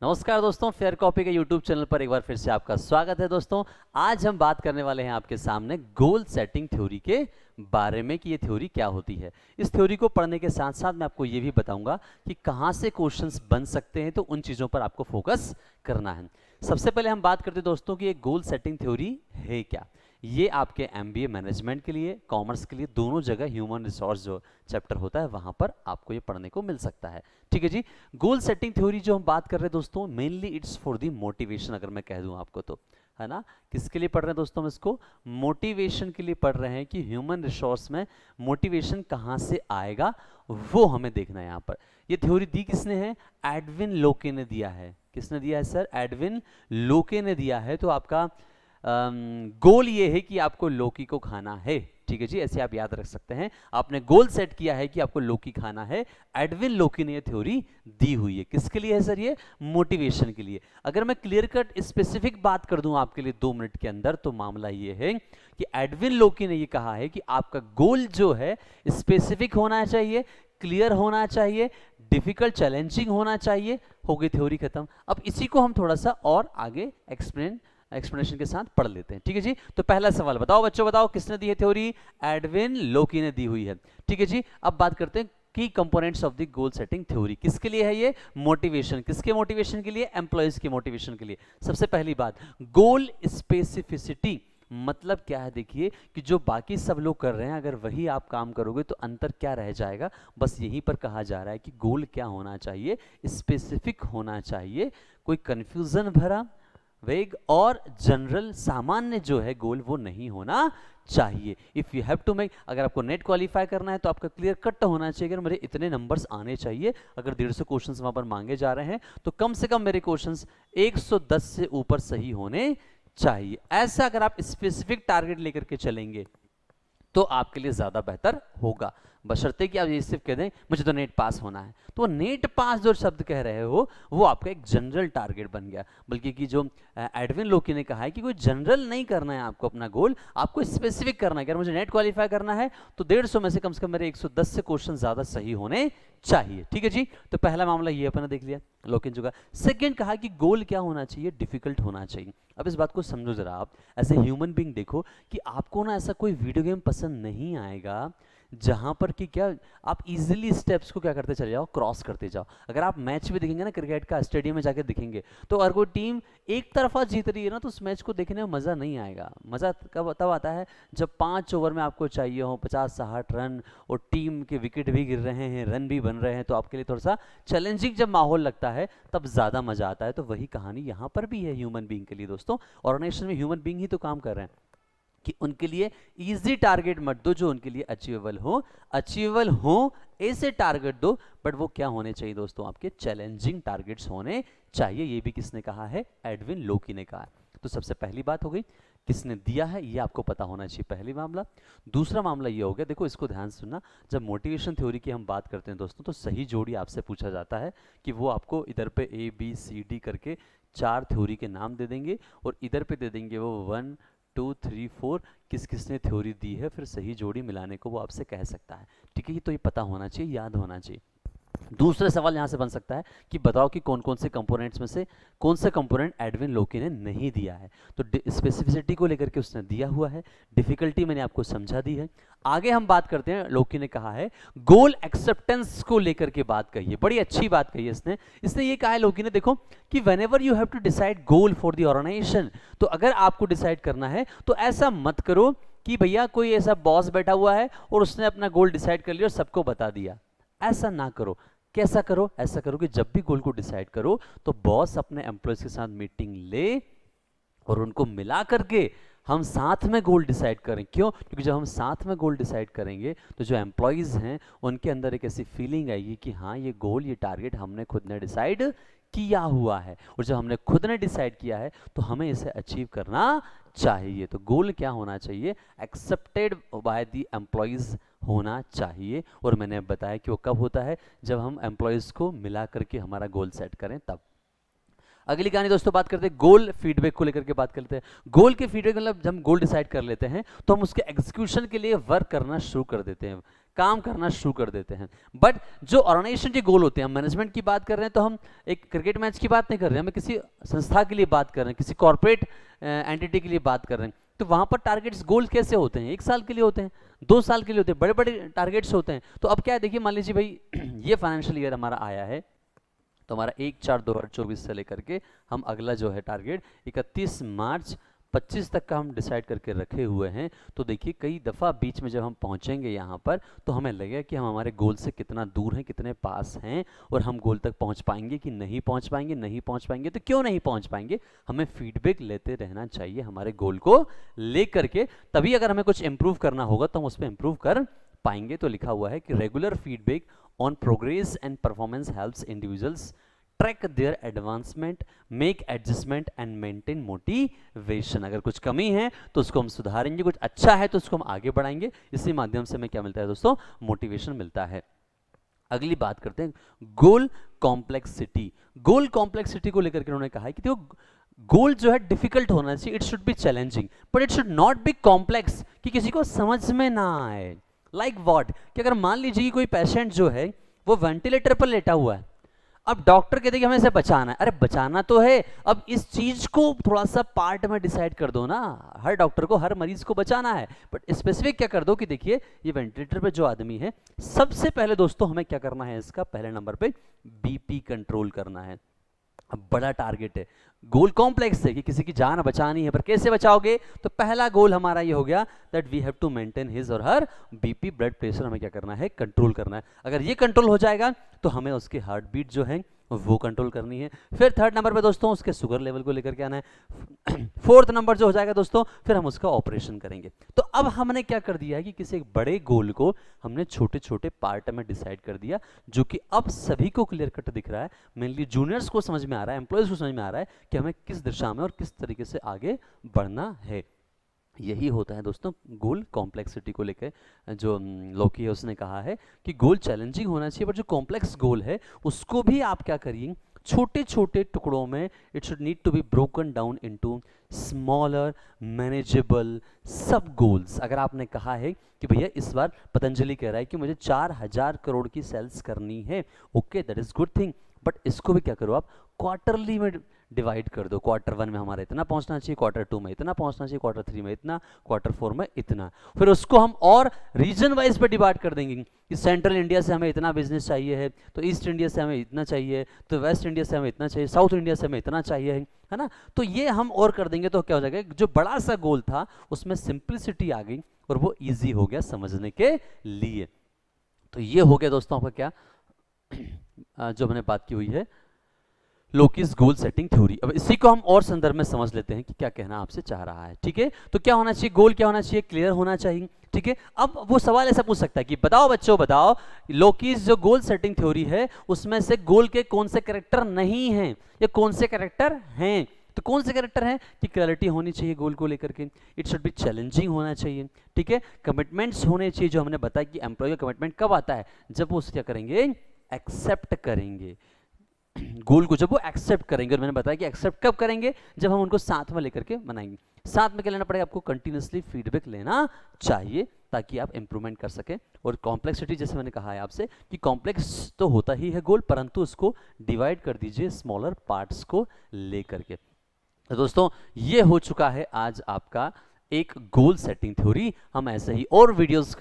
नमस्कार दोस्तों, fair copy के यूट्यूब चैनल पर एक बार फिर से आपका स्वागत है। दोस्तों आज हम बात करने वाले हैं आपके सामने गोल सेटिंग थ्योरी के बारे में कि ये थ्योरी क्या होती है। इस थ्योरी को पढ़ने के साथ साथ मैं आपको ये भी बताऊंगा कि कहाँ से क्वेश्चंस बन सकते हैं, तो उन चीज़ों पर आपको फोकस करना है। सबसे पहले हम बात करते हैं दोस्तों कि ये गोल सेटिंग थ्योरी है क्या। ये आपके एमबीए मैनेजमेंट के लिए, कॉमर्स के लिए, दोनों जगह ह्यूमन रिसोर्स जो चैप्टर होता है वहां पर आपको ये पढ़ने को मिल सकता है। ठीक है जी। गोल सेटिंग थ्योरी जो हम बात कर रहे हैं दोस्तों, mainly it's for the motivation. अगर मैं कह दूं आपको तो, है ना, किसके लिए पढ़ रहे हैं दोस्तों हम इसको? मोटिवेशन के लिए पढ़ रहे हैं कि ह्यूमन रिसोर्स में मोटिवेशन कहां से आएगा वो हमें देखना है। यहां पर ये थ्योरी दी किसने है? एडविन लोके ने दिया है। किसने दिया है सर? एडविन लोके ने दिया है। तो आपका गोल ये है कि आपको लौकी को खाना है। ठीक है जी, ऐसे आप याद रख सकते हैं। आपने गोल सेट किया है कि आपको लौकी खाना है। एडविन लोकी ने ये थ्योरी दी हुई है। किसके लिए है सर? ये मोटिवेशन के लिए। अगर मैं क्लियर कट स्पेसिफिक बात कर दूं आपके लिए 2 मिनट के अंदर, तो मामला ये है कि एडविन लोकी ने ये कहा है कि आपका गोल जो है स्पेसिफिक होना चाहिए, क्लियर होना चाहिए, डिफिकल्ट चैलेंजिंग होना चाहिए। हो गई थ्योरी खत्म। अब इसी को हम थोड़ा सा और आगे एक्सप्लेनेशन के साथ पढ़ लेते हैं। ठीक है जी। तो पहला सवाल बताओ बच्चों, बताओ किसने दी है थ्योरी? एडविन लोकी ने दी हुई है। ठीक है जी। अब बात करते हैं की components of the goal setting theory. किसके लिए है ये? मोटिवेशन। किसके मोटिवेशन के लिए? एम्प्लॉयज के मोटिवेशन के लिए। सबसे पहली बात, गोल स्पेसिफिसिटी मतलब क्या है? देखिए कि जो बाकी सब लोग कर रहे हैं अगर वही आप काम करोगे तो अंतर क्या रह जाएगा। बस यहीं पर कहा जा रहा है कि गोल क्या होना चाहिए? स्पेसिफिक होना चाहिए, कोई कंफ्यूजन भरा, वेग और जनरल सामान्य जो है गोल वो नहीं होना चाहिए। If you have to make, अगर आपको नेट क्वालिफाई करना है तो आपका क्लियर कट होना चाहिए कि मेरे इतने नंबर्स आने चाहिए। अगर 150 क्वेश्चंस वहां पर मांगे जा रहे हैं तो कम से कम मेरे क्वेश्चंस 110 से ऊपर सही होने चाहिए। ऐसा अगर आप स्पेसिफिक टारगेट लेकर के चलेंगे तो आपके लिए ज्यादा बेहतर होगा, बशर्ते कि आप ये सिर्फ कह दें मुझे तो नेट पास होना है। तो नेट पास जो शब्द कह रहे हो वो आपका एक जनरल टारगेट बन गया। बल्कि कि जो एडविन लोकी ने कहा है कि कोई जनरल नहीं करना है आपको अपना गोल, आपको स्पेसिफिक करना है। अगर मुझे नेट क्वालिफाई करना है तो 150 में से कम मेरे 110 से क्वेश्चन ज्यादा सही होने चाहिए। ठीक है जी। तो पहला मामला ये अपना देख लिया, लोकिन चुका। सेकंड कहा कि गोल क्या होना चाहिए? डिफिकल्ट होना चाहिए। अब इस बात को समझो जरा आप, ऐसे ह्यूमन बीइंग देखो कि आपको ना ऐसा कोई वीडियो गेम पसंद नहीं आएगा जहां पर कि क्या आप इजीली स्टेप्स को क्या करते चले जाओ, क्रॉस करते जाओ। अगर आप मैच भी देखेंगे ना क्रिकेट का, स्टेडियम में जाके देखेंगे, तो अगर कोई टीम एक तरफा जीत रही है ना तो उस मैच को देखने में मजा नहीं आएगा। मजा कब तब आता है जब 5 ओवर में आपको चाहिए हो 50-60 रन और टीम के विकेट भी गिर रहे हैं, रन भी बन रहे हैं, तो आपके लिए थोड़ा सा चैलेंजिंग जब माहौल लगता है तब ज्यादा मजा आता है। तो वही कहानी यहां पर भी है ह्यूमन बीइंग के लिए दोस्तों। ऑर्गेनाइजेशन में ह्यूमन बीइंग ही तो काम कर रहे हैं कि उनके लिए इजी टारगेट मत दो, जो उनके लिए अचीवेबल हो ऐसे टारगेट दो। बट वो क्या होने चाहिए दोस्तों? आपके चैलेंजिंग टारगेट्स होने चाहिए। ये भी किसने कहा है? एडविन लोकी ने कहा है। तो सबसे पहली बात हो गई, किसने दिया है ये आपको पता होना चाहिए, पहली मामला। दूसरा मामला ये हो गया, देखो इसको ध्यान से सुनना। जब मोटिवेशन थ्योरी की हम बात करते हैं दोस्तों, तो सही जोड़ी आपसे पूछा जाता है कि वो आपको इधर पे ABCD करके 4 थ्योरी के नाम दे देंगे और इधर पे दे देंगे वो 1 2 3 4 किस किसने थ्योरी दी है, फिर सही जोड़ी मिलाने को वो आपसे कह सकता है। ठीक है, ये तो ये पता होना चाहिए, याद होना चाहिए। दूसरा सवाल यहां से बन सकता है कि बताओ कि कौन कौन से कंपोनेंट्स में से कौन सा कंपोनेंट एडविन लोकी ने नहीं दिया है। तो स्पेसिफिसिटी को लेकर के उसने दिया हुआ है, डिफिकल्टी मैंने आपको समझा दी है। आगे हम बात करते हैं, लोकी ने कहा है गोल एक्सेप्टेंस को लेकर के बात कही है। बड़ी अच्छी बात कही है इसने ये कहा है लोकी ने, देखो कि whenever you have to decide goal for the organization, तो अगर आपको डिसाइड करना है तो ऐसा मत करो कि भैया कोई ऐसा बॉस बैठा हुआ है और उसने अपना गोल डिसाइड कर लिया और सबको बता दिया। ऐसा ना करो। कैसा करो? ऐसा करो कि जब भी गोल को डिसाइड करो तो बॉस अपने एम्प्लॉयज के साथ मीटिंग ले और उनको मिला करके हम साथ में गोल डिसाइड करें। क्यों? क्योंकि जब हम साथ में गोल डिसाइड करेंगे तो जो एम्प्लॉयज हैं उनके अंदर एक ऐसी फीलिंग आएगी कि हाँ ये गोल, ये टारगेट हमने खुद ने डिसाइड किया हुआ है, और जब हमने खुद ने डिसाइड किया है तो हमें इसे अचीव करना चाहिए। तो गोल क्या होना चाहिए? एक्सेप्टेड बाय द एम्प्लॉयज होना चाहिए। और मैंने बताया कि वो कब होता है? जब हम एम्प्लॉयज को मिला करके हमारा गोल सेट करें तब। अगली कहानी दोस्तों बात करते हैं गोल फीडबैक को लेकर के बात करते हैं। गोल के फीडबैक मतलब जब हम गोल डिसाइड कर लेते हैं तो हम उसके एग्जीक्यूशन के लिए वर्क करना शुरू कर देते हैं। काम करना शुरू कर देते हैं। बट जो ऑर्गेनाइजेशन के गोल होते हैं, हम मैनेजमेंट की बात कर रहे हैं तो हम एक क्रिकेट मैच की बात नहीं कर रहे हैं, हमें किसी संस्था के लिए बात कर रहे हैं, किसी कॉर्पोरेट एंटिटी के लिए बात कर रहे हैं, तो वहां पर टारगेट्स गोल कैसे होते हैं, 1 साल के लिए होते हैं, 2 साल के लिए होते हैं, बड़े बड़े टारगेट्स होते हैं। तो अब क्या है, देखिए मान लीजिए भाई ये फाइनेंशियल ईयर हमारा आया है, तो हमारा 1/4/2024 से लेकर के हम अगला जो है टारगेट 31 मार्च 25 तक का हम डिसाइड करके रखे हुए हैं। तो देखिए कई दफ़ा बीच में जब हम पहुंचेंगे यहाँ पर तो हमें लगेगा कि हम हमारे गोल से कितना दूर हैं, कितने पास हैं, और हम गोल तक पहुंच पाएंगे कि नहीं पहुंच पाएंगे। नहीं पहुंच पाएंगे तो क्यों नहीं पहुंच पाएंगे, हमें फीडबैक लेते रहना चाहिए हमारे गोल को लेकर के, तभी अगर हमें कुछ इंप्रूव करना होगा तो हम उस पर इंप्रूव कर पाएंगे। तो लिखा हुआ है कि regular feedback on progress and performance helps individuals track their advancement, make adjustment and maintain motivation. अगर कुछ कमी है तो उसको हम सुधारेंगे, कुछ अच्छा है तो उसको हम आगे बढ़ाएंगे। इसी माध्यम से हमें क्या मिलता है दोस्तों, मोटिवेशन मिलता है। अगली बात करते हैं गोल कॉम्प्लेक्सिटी। गोल कॉम्प्लेक्सिटी को लेकर के उन्होंने कहा है कि देखो गोल जो है डिफिकल्ट होना चाहिए, it should be challenging but it should not be complex, कि किसी को समझ में ना आए। लाइक व्हाट, कि अगर मान लीजिए कोई पेशेंट जो है वो वेंटिलेटर पर लेटा हुआ है, अब डॉक्टर कहते हैं कि हमें इसे बचाना है, अरे बचाना तो है, अब इस चीज को थोड़ा सा पार्ट में डिसाइड कर दो ना। हर डॉक्टर को हर मरीज को बचाना है, बट स्पेसिफिक क्या कर दो कि देखिए ये वेंटिलेटर पे जो आदमी है, सबसे पहले दोस्तों हमें क्या करना है, इसका पहले नंबर पे बीपी कंट्रोल करना है। अब बड़ा टारगेट है, गोल कॉम्प्लेक्स है कि किसी की जान बचानी है, पर कैसे बचाओगे, तो पहला गोल हमारा ये हो गया that we have to maintain his और हर बीपी, ब्लड प्रेशर हमें क्या करना है, कंट्रोल करना है। अगर ये कंट्रोल हो जाएगा तो हमें उसकी हार्ट बीट जो है वो कंट्रोल करनी है। फिर थर्ड नंबर पे दोस्तों उसके शुगर लेवल को लेकर के आना है। फोर्थ नंबर जो हो जाएगा दोस्तों, फिर हम उसका ऑपरेशन करेंगे। तो अब हमने क्या कर दिया है कि किसी एक बड़े गोल को हमने छोटे छोटे पार्ट में डिसाइड कर दिया, जो कि अब सभी को क्लियर कट दिख रहा है, मेनली जूनियर्स को समझ में आ रहा है, एम्प्लॉयज को समझ में आ रहा है कि हमें किस दिशा में और किस तरीके से आगे बढ़ना है। यही होता है दोस्तों गोल कॉम्प्लेक्सिटी को लेकर। जो लोकी है उसने कहा है कि गोल चैलेंजिंग होना चाहिए, बट जो कॉम्प्लेक्स गोल है उसको भी आप क्या करिए, छोटे छोटे टुकड़ों में, it should need to be broken down into smaller manageable sub goals. अगर आपने कहा है कि भैया इस बार पतंजलि कह रहा है कि मुझे 4000 करोड़ की सेल्स करनी है, okay that is good thing, but इसको भी क्या करो आप क्वार्टरली में डिवाइड कर दो। Q1 में हमारा इतना पहुंचना चाहिए, Q2 में इतना पहुंचना चाहिए, Q3 में इतना, Q4 में इतना। फिर उसको हम और रीजन वाइज पे डिवाइड कर देंगे कि सेंट्रल इंडिया से हमें इतना बिजनेस चाहिए है, तो ईस्ट इंडिया से हमें इतना चाहिए, तो वेस्ट इंडिया से हमें इतना चाहिए, साउथ इंडिया से हमें इतना चाहिए है ना। तो ये हम और कर देंगे तो क्या हो जाएगा, जो बड़ा सा गोल था उसमें सिंप्लिसिटी आ गई और वो ईजी हो गया समझने के लिए। तो ये हो गया दोस्तों आपका क्या जो हमने बात की हुई है लोकीज गोल सेटिंग थ्योरी। अब इसी को हम और संदर्भ में समझ लेते हैं कि क्या कहना आपसे चाह रहा है। ठीक है, तो क्या होना चाहिए, गोल क्या होना चाहिए, क्लियर होना चाहिए। ठीक है, अब वो सवाल ऐसा पूछ सकता है कि बताओ बच्चों बताओ, लोकीज जो गोल सेटिंग थ्योरी है उसमें से गोल के कौन से कैरेक्टर नहीं हैं या कौन से कैरेक्टर हैं। तो कौन से कैरेक्टर हैं कि क्लैरिटी होनी चाहिए गोल को लेकर के, इट शुड बी चैलेंजिंग होना चाहिए। ठीक है, कमिटमेंट्स होने चाहिए, जो हमने बताया कि एम्प्लॉय का कमिटमेंट कब आता है, जब वो क्या करेंगे, एक्सेप्ट करेंगे गोल को, जब वो एक्सेप्ट करेंगे। और मैंने बताया कि एक्सेप्ट कब करेंगे, जब हम उनको साथ में लेकर के बनाएंगे। साथ में क्या लेना पड़ेगा आपको, कंटिन्यूसली फीडबैक लेना चाहिए ताकि आप इंप्रूवमेंट कर सकें। और कॉम्प्लेक्सिटी जैसे मैंने कहा है आपसे कि कॉम्प्लेक्स तो होता ही है गोल, परंतु उसको डिवाइड कर दीजिए स्मॉलर पार्ट्स को लेकर के। तो दोस्तों ये हो चुका है आज आपका एक गोल सेटिंग थ्योरी। हम ऐसे ही और वीडियोस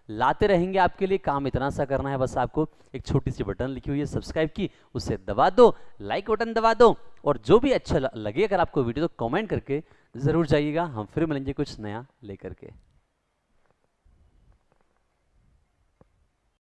लाते रहेंगे आपके लिए। काम इतना सा करना है, बस आपको एक छोटी सी बटन लिखी हुई है सब्सक्राइब की, उसे दबा दो, लाइक बटन दबा दो, और जो भी अच्छा लगे अगर आपको वीडियो तो कमेंट करके जरूर जाइएगा। हम फिर मिलेंगे कुछ नया लेकर के।